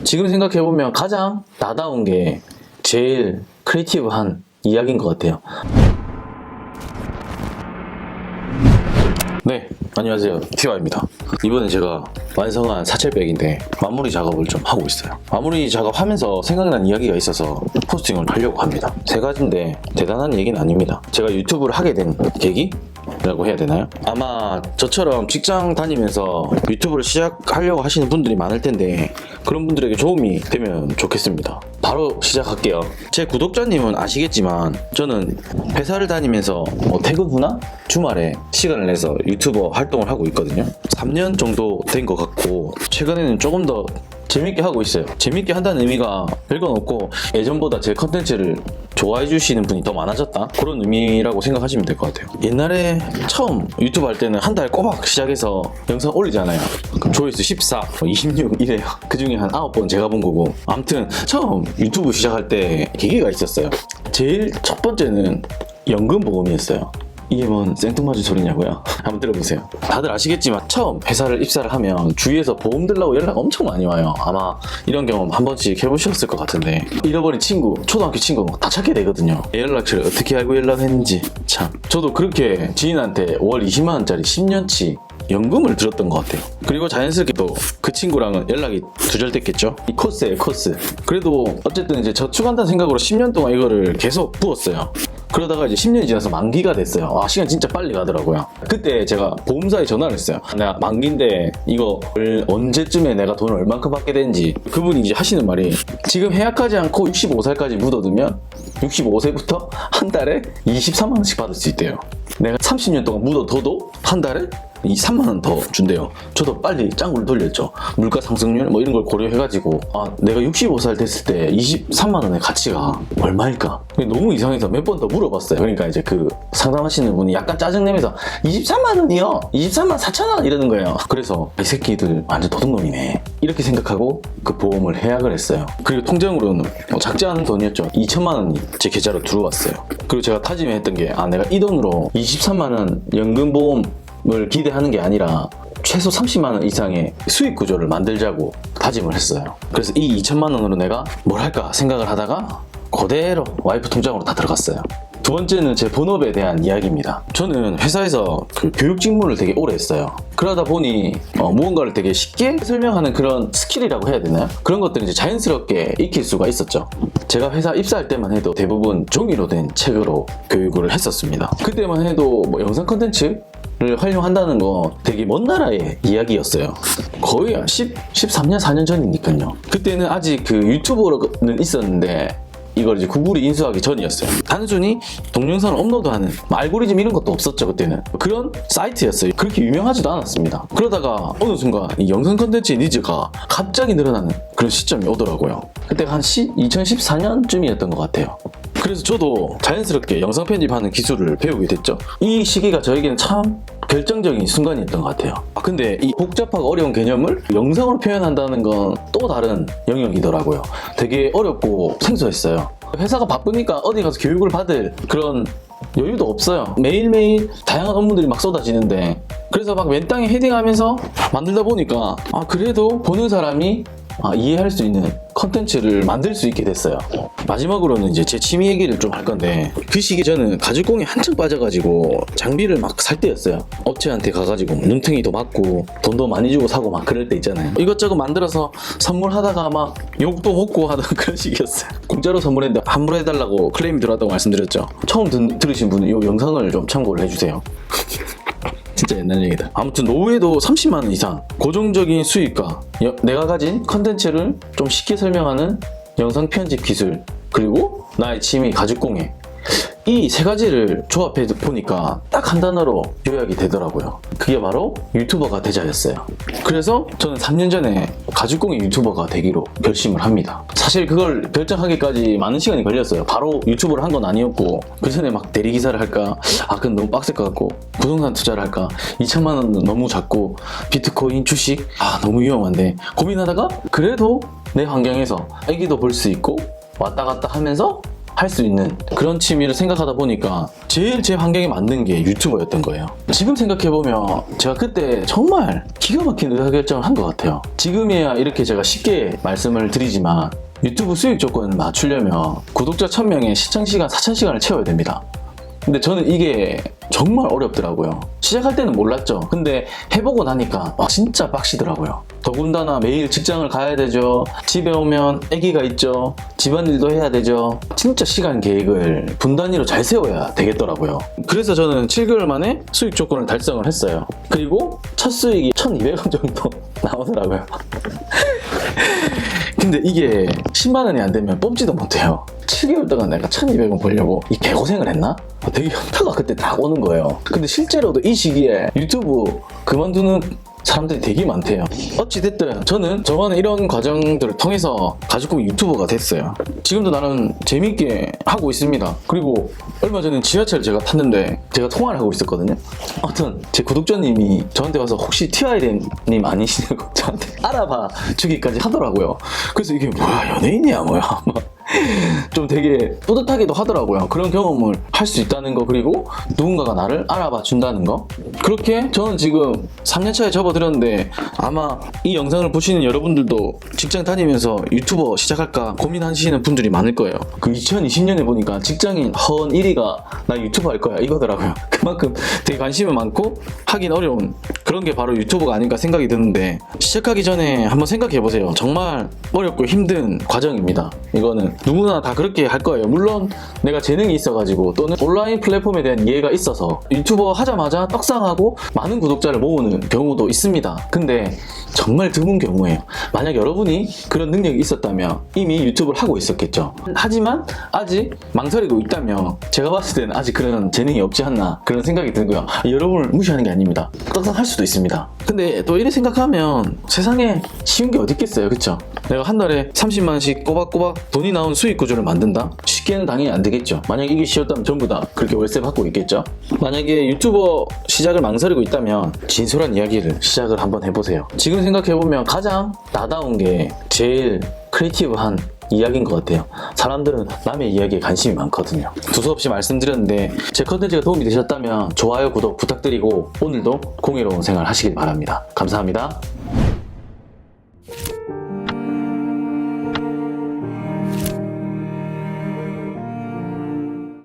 지금 생각해보면 가장 나다운 게 제일 크리에이티브한 이야기인 것 같아요. 네, 안녕하세요. 티와입니다. 이번에 제가 완성한 사철백인데 마무리 작업을 좀 하고 있어요. 마무리 작업하면서 생각난 이야기가 있어서 포스팅을 하려고 합니다. 세 가지인데 대단한 얘기는 아닙니다. 제가 유튜브를 하게 된 계기라고 해야 되나요? 아마 저처럼 직장 다니면서 유튜브를 시작하려고 하시는 분들이 많을 텐데 그런 분들에게 도움이 되면 좋겠습니다. 바로 시작할게요. 제 구독자님은 아시겠지만 저는 회사를 다니면서 퇴근 후나 주말에 시간을 내서 유튜버 활동을 하고 있거든요. 3년 정도 된 것 같고 최근에는 조금 더 재밌게 하고 있어요. 재밌게 한다는 의미가 별건 없고 예전보다 제 컨텐츠를 좋아해 주시는 분이 더 많아졌다, 그런 의미라고 생각하시면 될 것 같아요. 옛날에 처음 유튜브 할 때는 한 달 꼬박 시작해서 영상 올리잖아요. 그럼 조회수 14, 26 이래요. 그 중에 한 9번 제가 본 거고. 아무튼 처음 유튜브 시작할 때 계기가 있었어요. 제일 첫 번째는 연금보험이었어요. 이게 뭔 생뚱맞은 소리냐고요? 한번 들어보세요. 다들 아시겠지만 처음 회사를 입사를 하면 주위에서 보험 들라고 연락 엄청 많이 와요. 아마 이런 경험 한 번씩 해보셨을 것 같은데 잃어버린 친구, 초등학교 친구 다 찾게 되거든요. 연락처를 어떻게 알고 연락했는지 참. 저도 그렇게 지인한테 월 20만 원짜리 10년치 연금을 들었던 것 같아요. 그리고 자연스럽게 또 그 친구랑은 연락이 두절됐겠죠. 이 코스예요, 코스. 그래도 어쨌든 이제 저축한다는 생각으로 10년 동안 이거를 계속 부었어요. 그러다가 이제 10년이 지나서 만기가 됐어요. 시간 진짜 빨리 가더라고요. 그때 제가 보험사에 전화를 했어요. 내가 만기인데 이거를 언제쯤에 내가 돈을 얼만큼 받게 되는지. 그분이 이제 하시는 말이, 지금 해약하지 않고 65살까지 묻어두면 65세부터 한 달에 23만 원씩 받을 수 있대요. 내가 30년 동안 묻어둬도 한 달에 3만 원 더 준대요. 저도 빨리 짱구를 돌렸죠. 물가 상승률 뭐 이런 걸 고려해가지고 내가 65살 됐을 때 23만 원의 가치가 얼마일까? 너무 이상해서 몇 번 더 물어봤어요. 그러니까 이제 그 상담하시는 분이 약간 짜증내면서 23만 원이요? 23만 4천 원 이러는 거예요. 그래서 이 새끼들 완전 도둑놈이네 이렇게 생각하고 그 보험을 해약을 했어요. 그리고 통장으로는 작지 않은 돈이었죠. 2천만 원이 제 계좌로 들어왔어요. 그리고 제가 타지했던 게 내가 이 돈으로 23만 원 연금보험 을 기대하는 게 아니라 최소 30만 원 이상의 수익 구조를 만들자고 다짐을 했어요. 그래서 이 2천만 원으로 내가 뭘 할까 생각을 하다가 그대로 와이프 통장으로 다 들어갔어요. 두 번째는 제 본업에 대한 이야기입니다. 저는 회사에서 그 교육 직무를 되게 오래 했어요. 그러다 보니 무언가를 되게 쉽게 설명하는 그런 스킬이라고 해야 되나요? 그런 것들을 이제 자연스럽게 익힐 수가 있었죠. 제가 회사 입사할 때만 해도 대부분 종이로 된 책으로 교육을 했었습니다. 그때만 해도 영상 컨텐츠 를 활용한다는 거 되게 먼 나라의 이야기였어요. 거의 13년, 4년 전이니까요. 그때는 아직 그 유튜버는 있었는데 이걸 이제 구글이 인수하기 전이었어요. 단순히 동영상을 업로드하는 알고리즘 이런 것도 없었죠. 그때는 그런 사이트였어요. 그렇게 유명하지도 않았습니다. 그러다가 어느 순간 이 영상 컨텐츠의 니즈가 갑자기 늘어나는 그런 시점이 오더라고요. 그때가 한 2014년쯤이었던 것 같아요. 그래서 저도 자연스럽게 영상 편집하는 기술을 배우게 됐죠. 이 시기가 저에게는 참 결정적인 순간이었던 것 같아요. 근데 이 복잡하고 어려운 개념을 영상으로 표현한다는 건 또 다른 영역이더라고요. 되게 어렵고 생소했어요. 회사가 바쁘니까 어디 가서 교육을 받을 그런 여유도 없어요. 매일매일 다양한 업무들이 막 쏟아지는데, 그래서 막 맨땅에 헤딩하면서 만들다 보니까 그래도 보는 사람이 이해할 수 있는 컨텐츠를 만들 수 있게 됐어요. 마지막으로는 이제 제 취미 얘기를 좀 할 건데, 그 시기 저는 가죽공에 한층 빠져가지고 장비를 막 살 때였어요. 업체한테 가가지고 눈탱이도 맞고 돈도 많이 주고 사고 막 그럴 때 있잖아요. 이것저것 만들어서 선물하다가 막 욕도 먹고 하던 그런 시기였어요. 공짜로 선물했는데 환불해달라고 클레임이 들어왔다고 말씀드렸죠. 처음 들으신 분은 이 영상을 좀 참고를 해주세요. 진짜 옛날 얘기다. 아무튼 노후에도 30만 원 이상 고정적인 수익과 내가 가진 컨텐츠를 좀 쉽게 설명하는 영상 편집 기술, 그리고 나의 취미 가죽공예, 이 세 가지를 조합해 보니까 딱 한 단어로 요약이 되더라고요. 그게 바로 유튜버가 되자였어요. 그래서 저는 3년 전에 가죽공예 유튜버가 되기로 결심을 합니다. 사실 그걸 결정하기까지 많은 시간이 걸렸어요. 바로 유튜브를 한 건 아니었고, 그 전에 막 대리기사를 할까, 그건 너무 빡셀 것 같고, 부동산 투자를 할까, 2천만 원은 너무 작고, 비트코인, 주식 너무 위험한데 고민하다가 그래도 내 환경에서 애기도 볼 수 있고 왔다 갔다 하면서 할 수 있는 그런 취미를 생각하다 보니까 제일 제 환경에 맞는 게 유튜버였던 거예요. 지금 생각해보면 제가 그때 정말 기가 막힌 의사결정을 한 것 같아요. 지금이야 이렇게 제가 쉽게 말씀을 드리지만 유튜브 수익 조건을 맞추려면 구독자 1000명에 시청시간 4000시간을 채워야 됩니다. 근데 저는 이게 정말 어렵더라고요. 시작할 때는 몰랐죠. 근데 해보고 나니까 진짜 빡시더라고요. 더군다나 매일 직장을 가야 되죠. 집에 오면 아기가 있죠. 집안일도 해야 되죠. 진짜 시간 계획을 분 단위로 잘 세워야 되겠더라고요. 그래서 저는 7개월 만에 수익 조건을 달성을 했어요. 그리고 첫 수익이 1200원 정도 나오더라고요. 근데 이게 10만 원이 안 되면 뽑지도 못해요. 7개월 동안 내가 1200원 벌려고 이 개고생을 했나? 되게 현타가 그때 딱 오는 거예요. 근데 실제로도 이 시기에 유튜브 그만두는 사람들이 되게 많대요. 어찌됐든 저는 저번에 이런 과정들을 통해서 가족국 유튜버가 됐어요. 지금도 나는 재밌게 하고 있습니다. 그리고 얼마 전에 지하철 제가 탔는데 제가 통화를 하고 있었거든요. 아무튼 제 구독자님이 저한테 와서 혹시 TY님 아니시냐고 저한테 알아봐 주기까지 하더라고요. 그래서 이게 뭐야, 연예인이야 뭐야 좀 되게 뿌듯하기도 하더라고요. 그런 경험을 할 수 있다는 거, 그리고 누군가가 나를 알아봐 준다는 거. 그렇게 저는 지금 3년차에 접어들었는데 아마 이 영상을 보시는 여러분들도 직장 다니면서 유튜버 시작할까 고민하시는 분들이 많을 거예요. 그 2020년에 보니까 직장인 허언 1위가 나 유튜버 할 거야 이거더라고요. 그만큼 되게 관심이 많고 하긴 어려운 그런 게 바로 유튜버가 아닌가 생각이 드는데, 시작하기 전에 한번 생각해 보세요. 정말 어렵고 힘든 과정입니다. 이거는 누구나 다 그렇게 할 거예요. 물론 내가 재능이 있어가지고 또는 온라인 플랫폼에 대한 이해가 있어서 유튜버 하자마자 떡상하고 많은 구독자를 모으는 경우도 있습니다. 근데 정말 드문 경우예요. 만약 여러분이 그런 능력이 있었다면 이미 유튜브를 하고 있었겠죠. 하지만 아직 망설이고 있다면 제가 봤을 때는 아직 그런 재능이 없지 않나 그런 생각이 들고요. 여러분을 무시하는 게 아닙니다. 떡상할 수도 있습니다. 근데 또 이렇게 생각하면 세상에 쉬운 게 어디 있겠어요, 그쵸? 내가 한 달에 30만원씩 꼬박꼬박 돈이 나오는 수익 구조를 만든다? 쉽게는 당연히 안 되겠죠. 만약 이게 쉬웠다면 전부 다 그렇게 월세 받고 있겠죠. 만약에 유튜버 시작을 망설이고 있다면 진솔한 이야기를 시작을 한번 해보세요. 지금 생각해보면 가장 나다운 게 제일 크리에이티브한 이야기인 것 같아요. 사람들은 남의 이야기에 관심이 많거든요. 두서없이 말씀드렸는데 제 컨텐츠가 도움이 되셨다면 좋아요, 구독 부탁드리고 오늘도 공유로운 생활 하시길 바랍니다. 감사합니다.